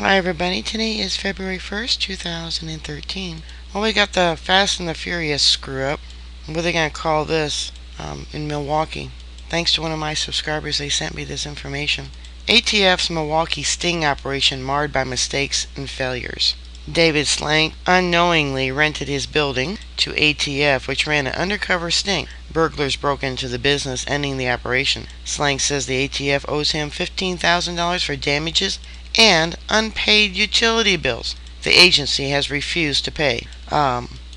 Hi everybody, today is February 1st, 2013. Well, we got the Fast and the Furious screw up. What are they going to call this in Milwaukee? Thanks to one of my subscribers, they sent me this information. ATF's Milwaukee sting operation marred by mistakes and failures. David Slank unknowingly rented his building to ATF, which ran an undercover sting. Burglars broke into the business, ending the operation. Slank says the ATF owes him $15,000 for damages and unpaid utility bills. The agency has refused to pay.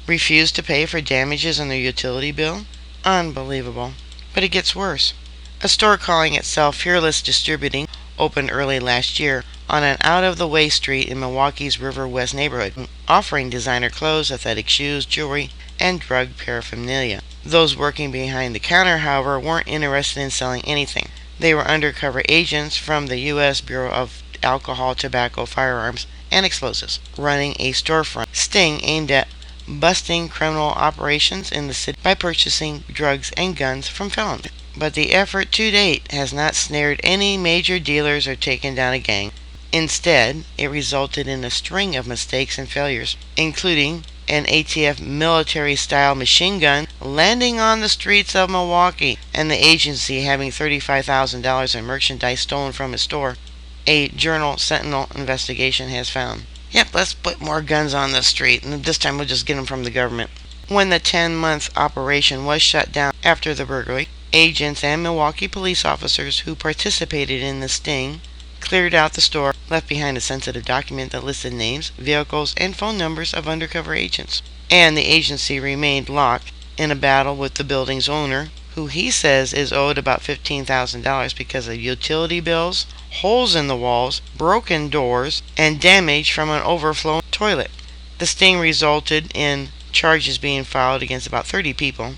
Refused to pay for damages on their utility bill? Unbelievable. But it gets worse. A store calling itself Fearless Distributing opened early last year on an out-of-the-way street in Milwaukee's River West neighborhood, offering designer clothes, athletic shoes, jewelry, and drug paraphernalia. Those working behind the counter, however, weren't interested in selling anything. They were undercover agents from the U.S. Bureau of Alcohol, Tobacco, Firearms, and Explosives, running a storefront sting aimed at busting criminal operations in the city by purchasing drugs and guns from felons. But the effort to date has not snared any major dealers or taken down a gang. Instead, it resulted in a string of mistakes and failures, including an ATF military-style machine gun landing on the streets of Milwaukee and the agency having $35,000 in merchandise stolen from its store, a Journal-Sentinel investigation has found. Yep, let's put more guns on the street, and this time we'll just get them from the government. When the 10-month operation was shut down after the burglary, agents and Milwaukee police officers who participated in the sting cleared out the store, left behind a sensitive document that listed names, vehicles, and phone numbers of undercover agents. And the agency remained locked in a battle with the building's owner, who he says is owed about $15,000 because of utility bills, holes in the walls, broken doors, and damage from an overflowing toilet. The sting resulted in charges being filed against about 30 people,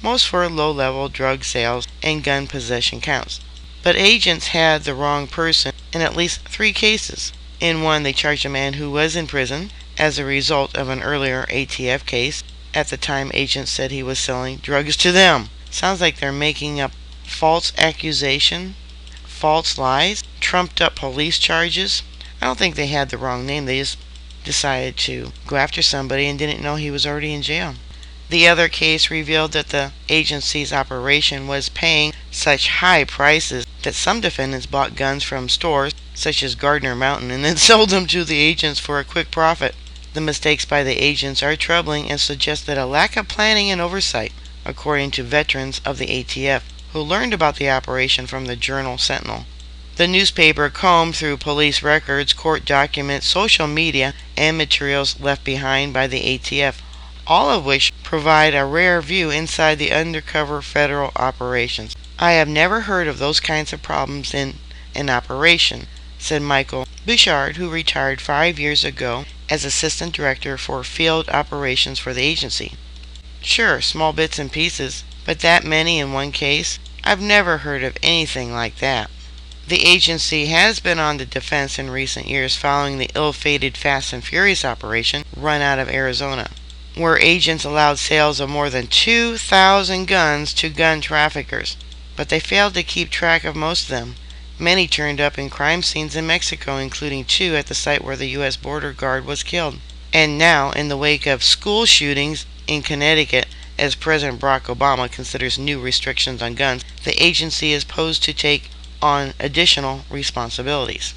most for low-level drug sales and gun possession counts. But agents had the wrong person in at least 3 cases. In one, they charged a man who was in prison as a result of an earlier ATF case. At the time, agents said he was selling drugs to them. Sounds like they're making up false accusation, false lies, trumped up police charges. I don't think they had the wrong name. They just decided to go after somebody and didn't know he was already in jail. The other case revealed that the agency's operation was paying such high prices that some defendants bought guns from stores such as Gardner Mountain and then sold them to the agents for a quick profit. The mistakes by the agents are troubling and suggest that a lack of planning and oversight, according to veterans of the ATF who learned about the operation from the Journal-Sentinel. The newspaper combed through police records, court documents, social media, and materials left behind by the ATF, all of which provide a rare view inside the undercover federal operations. I have never heard of those kinds of problems in an operation, said Michael Bouchard, who retired 5 years ago as assistant director for field operations for the agency. Sure, small bits and pieces, but that many in one case? I've never heard of anything like that. The agency has been on the defense in recent years following the ill-fated Fast and Furious operation run out of Arizona, where agents allowed sales of more than 2,000 guns to gun traffickers, but they failed to keep track of most of them. Many turned up in crime scenes in Mexico, including 2 at the site where the U.S. border guard was killed. And now, in the wake of school shootings in Connecticut, as President Barack Obama considers new restrictions on guns, the agency is posed to take on additional responsibilities.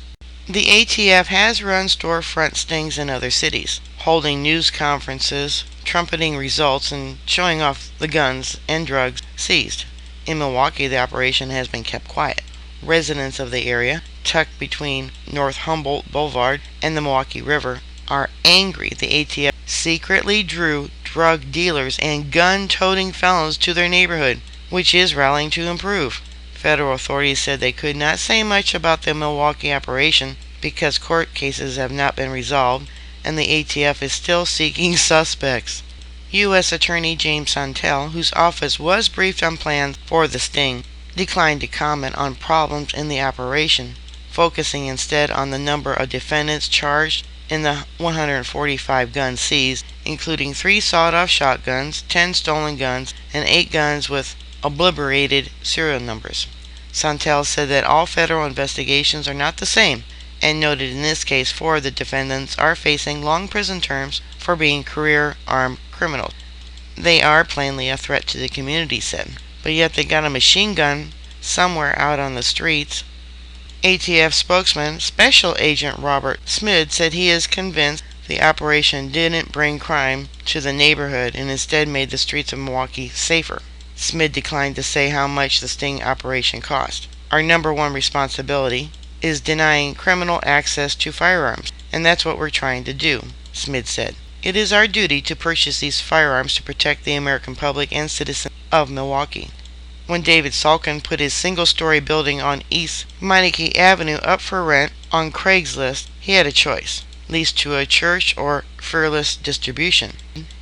The ATF has run storefront stings in other cities, holding news conferences, trumpeting results, and showing off the guns and drugs seized. In Milwaukee, the operation has been kept quiet. Residents of the area, tucked between North Humboldt Boulevard and the Milwaukee River, are angry the ATF secretly drew drug dealers and gun-toting felons to their neighborhood, which is rallying to improve. Federal authorities said they could not say much about the Milwaukee operation because court cases have not been resolved and the ATF is still seeking suspects. U.S. Attorney James Santel, whose office was briefed on plans for the sting, declined to comment on problems in the operation, focusing instead on the number of defendants charged in the 145 guns seized, including 3 sawed-off shotguns, 10 stolen guns, and 8 guns with obliterated serial numbers. Santel said that all federal investigations are not the same, and noted in this case 4 of the defendants are facing long prison terms for being career armed criminals. They are plainly a threat to the community, said, but yet they got a machine gun somewhere out on the streets. ATF spokesman Special Agent Robert Smid said he is convinced the operation didn't bring crime to the neighborhood and instead made the streets of Milwaukee safer. Smid declined to say how much the sting operation cost. Our number one responsibility is denying criminal access to firearms, and that's what we're trying to do, Smid said. It is our duty to purchase these firearms to protect the American public and citizens of Milwaukee. When David Salkin put his single-story building on East Meineke Avenue up for rent on Craigslist, he had a choice: leased to a church or Fearless Distribution.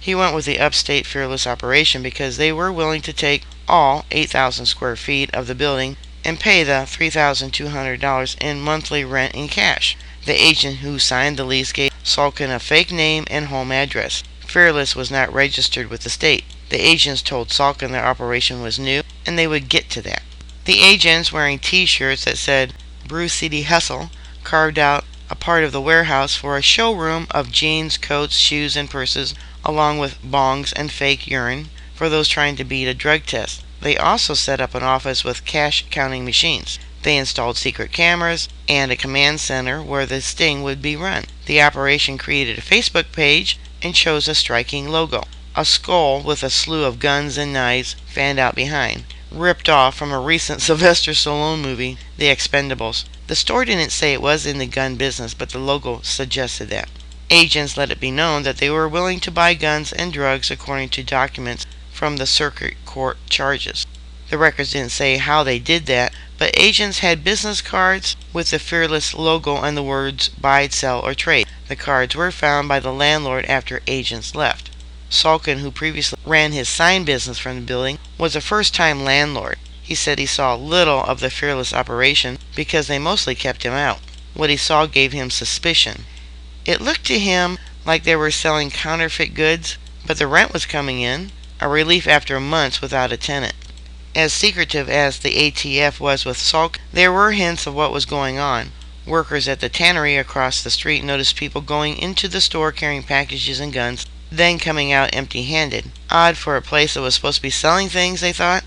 He went with the upstate Fearless operation because they were willing to take all 8,000 square feet of the building and pay the $3,200 in monthly rent in cash. The agent who signed the lease gave Salkin a fake name and home address. Fearless was not registered with the state. The agents told Salkin their operation was new and they would get to that. The agents, wearing t-shirts that said Brew City Hustle, carved out a part of the warehouse for a showroom of jeans, coats, shoes, and purses, along with bongs and fake urine for those trying to beat a drug test. They also set up an office with cash counting machines. They installed secret cameras and a command center where the sting would be run. The operation created a Facebook page and chose a striking logo: a skull with a slew of guns and knives fanned out behind, ripped off from a recent Sylvester Stallone movie, The Expendables. The store didn't say it was in the gun business, but the logo suggested that. Agents let it be known that they were willing to buy guns and drugs according to documents from the circuit court charges. The records didn't say how they did that, but agents had business cards with the Fearless logo and the words buy, sell, or trade. The cards were found by the landlord after agents left. Salkin, who previously ran his sign business from the building, was a first-time landlord. He said he saw little of the Fearless operation because they mostly kept him out. What he saw gave him suspicion. It looked to him like they were selling counterfeit goods, but the rent was coming in, a relief after months without a tenant. As secretive as the ATF was with Salkin, there were hints of what was going on. Workers at the tannery across the street noticed people going into the store carrying packages and guns, then coming out empty-handed. Odd for a place that was supposed to be selling things, they thought.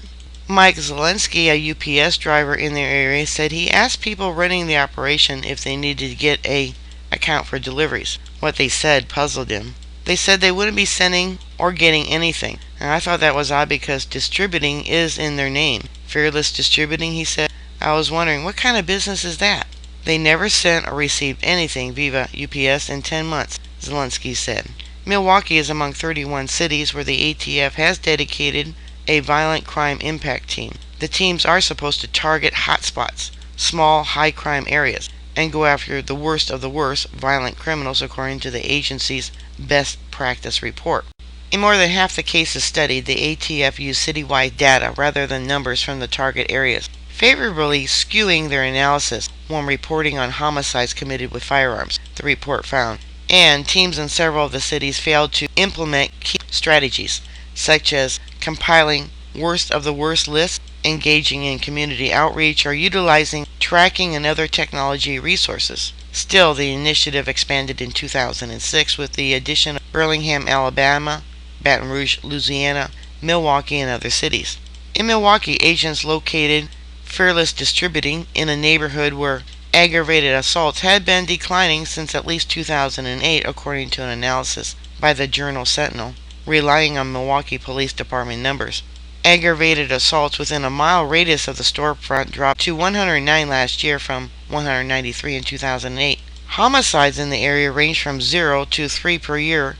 Mike Zelensky, a UPS driver in their area, said he asked people running the operation if they needed to get an account for deliveries. What they said puzzled him. They said they wouldn't be sending or getting anything, and I thought that was odd because distributing is in their name. Fearless Distributing, he said. I was wondering, what kind of business is that? They never sent or received anything via UPS in 10 months, Zelensky said. Milwaukee is among 31 cities where the ATF has dedicated a violent crime impact team. The teams are supposed to target hotspots, small, high-crime areas, and go after the worst of the worst violent criminals according to the agency's best practice report. In more than half the cases studied, the ATF used citywide data rather than numbers from the target areas, favorably skewing their analysis when reporting on homicides committed with firearms, the report found. And teams in several of the cities failed to implement key strategies, such as compiling worst of the worst lists, engaging in community outreach, or utilizing tracking and other technology resources. Still, the initiative expanded in 2006 with the addition of Birmingham, Alabama, Baton Rouge, Louisiana, Milwaukee, and other cities. In Milwaukee, agents located Fearless Distributing in a neighborhood where aggravated assaults had been declining since at least 2008, according to an analysis by the Journal Sentinel, relying on Milwaukee Police Department numbers. Aggravated assaults within a mile radius of the storefront dropped to 109 last year from 193 in 2008. Homicides in the area ranged from 0 to 3 per year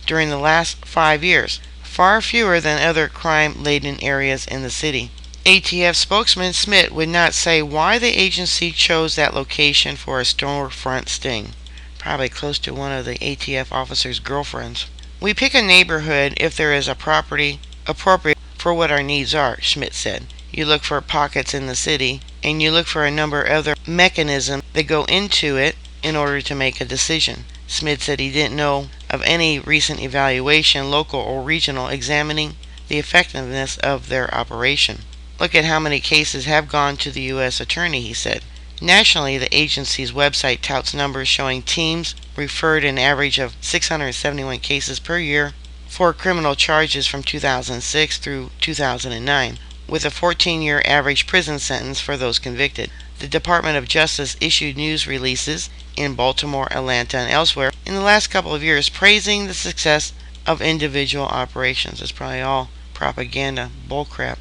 during the last 5 years, far fewer than other crime-laden areas in the city. ATF spokesman Smith would not say why the agency chose that location for a storefront sting. Probably close to one of the ATF officers' girlfriends. We pick a neighborhood if there is a property appropriate for what our needs are, Schmidt said. You look for pockets in the city, and you look for a number of other mechanisms that go into it in order to make a decision. Smith said he didn't know of any recent evaluation, local or regional, examining the effectiveness of their operation. Look at how many cases have gone to the U.S. Attorney, he said. Nationally, the agency's website touts numbers showing teams referred an average of 671 cases per year for criminal charges from 2006 through 2009, with a 14-year average prison sentence for those convicted. The Department of Justice issued news releases in Baltimore, Atlanta, and elsewhere in the last couple of years praising the success of individual operations. It's probably all propaganda bullcrap.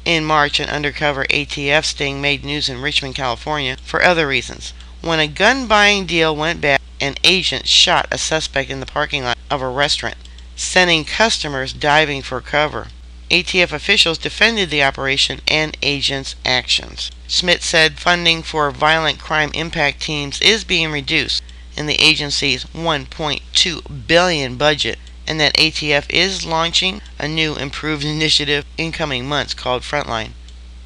In March, an undercover ATF sting made news in Richmond, California for other reasons. When a gun buying deal went bad, an agent shot a suspect in the parking lot of a restaurant, sending customers diving for cover. ATF officials defended the operation and agents' actions. Smith said funding for violent crime impact teams is being reduced in the agency's $1.2 billion budget, and that ATF is launching a new improved initiative in coming months called Frontline.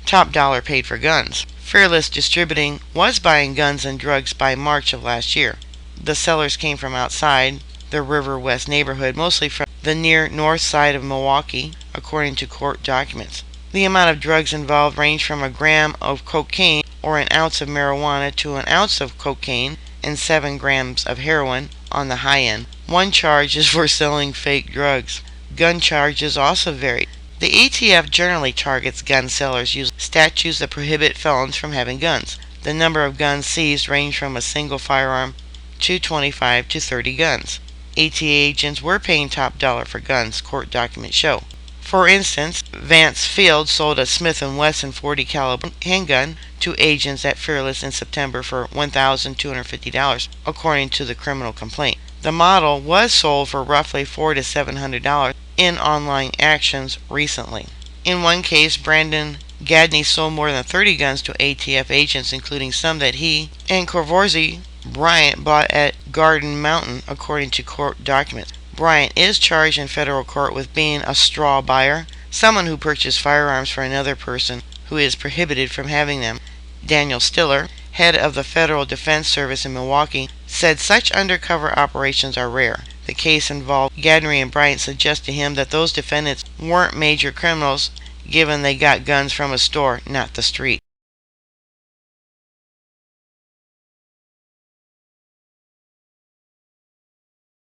Top Dollar paid for guns. Fearless Distributing was buying guns and drugs by March of last year. The sellers came from outside the River West neighborhood, mostly from the near north side of Milwaukee, according to court documents. The amount of drugs involved ranged from a gram of cocaine or an ounce of marijuana to an ounce of cocaine and 7 grams of heroin on the high end. One charge is for selling fake drugs. Gun charges also vary. The ATF generally targets gun sellers using statutes that prohibit felons from having guns. The number of guns seized range from a single firearm to 25 to 30 guns. ATA agents were paying top dollar for guns, court documents show. For instance, Vance Field sold a Smith & Wesson .40 caliber handgun to agents at Fearless in September for $1,250, according to the criminal complaint. The model was sold for roughly $400 to $700 in online actions recently. In one case, Brandon Gadney sold more than 30 guns to ATF agents, including some that he and Corvorzy Bryant bought at Garden Mountain, according to court documents. Bryant is charged in federal court with being a straw buyer, someone who purchased firearms for another person who is prohibited from having them. Daniel Stiller, head of the Federal Defense Service in Milwaukee, said such undercover operations are rare. The case involved Gadney and Bryant suggests to him that those defendants weren't major criminals, given they got guns from a store, not the street.